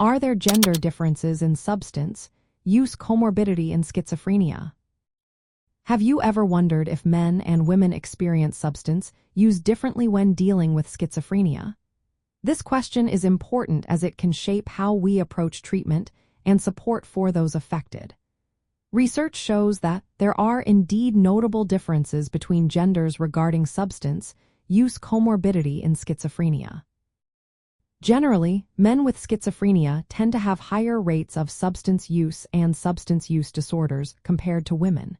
Are there gender differences in substance use comorbidity in schizophrenia? Have you ever wondered if men and women experience substance use differently when dealing with schizophrenia? This question is important as it can shape how we approach treatment and support for those affected. Research shows that there are indeed notable differences between genders regarding substance use comorbidity in schizophrenia. Generally, men with schizophrenia tend to have higher rates of substance use and substance use disorders compared to women.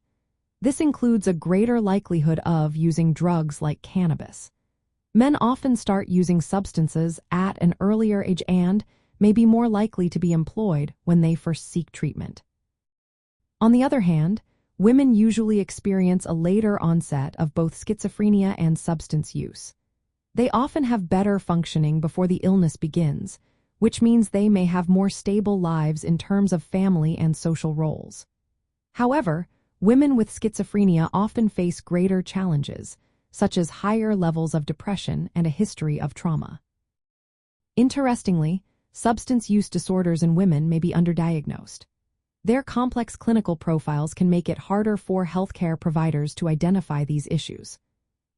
This includes a greater likelihood of using drugs like cannabis. Men often start using substances at an earlier age and may be more likely to be employed when they first seek treatment. On the other hand, women usually experience a later onset of both schizophrenia and substance use. They often have better functioning before the illness begins, which means they may have more stable lives in terms of family and social roles. However, women with schizophrenia often face greater challenges, such as higher levels of depression and a history of trauma. Interestingly, substance use disorders in women may be underdiagnosed. Their complex clinical profiles can make it harder for healthcare providers to identify these issues.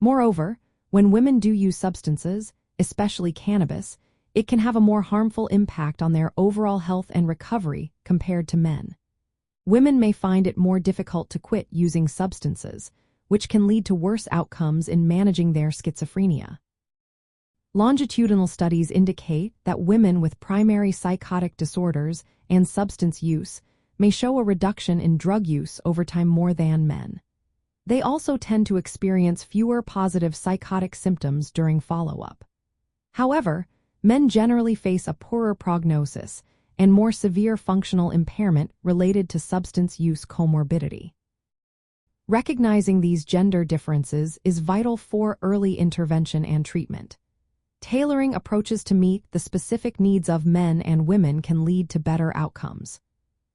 Moreover, when women do use substances, especially cannabis, it can have a more harmful impact on their overall health and recovery compared to men. Women may find it more difficult to quit using substances, which can lead to worse outcomes in managing their schizophrenia. Longitudinal studies indicate that women with primary psychotic disorders and substance use may show a reduction in drug use over time more than men. They also tend to experience fewer positive psychotic symptoms during follow-up. However, men generally face a poorer prognosis and more severe functional impairment related to substance use comorbidity. Recognizing these gender differences is vital for early intervention and treatment. Tailoring approaches to meet the specific needs of men and women can lead to better outcomes.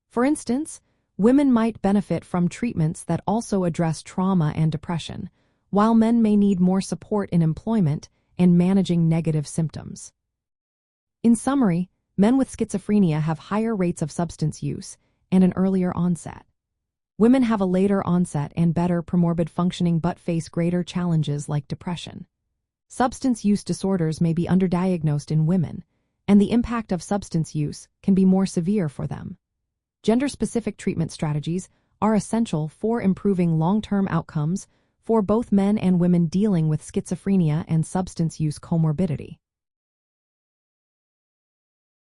For instance, women might benefit from treatments that also address trauma and depression, while men may need more support in employment and managing negative symptoms. In summary, men with schizophrenia have higher rates of substance use and an earlier onset. Women have a later onset and better comorbid functioning but face greater challenges like depression. Substance use disorders may be underdiagnosed in women, and the impact of substance use can be more severe for them. Gender-specific treatment strategies are essential for improving long-term outcomes for both men and women dealing with schizophrenia and substance use comorbidity.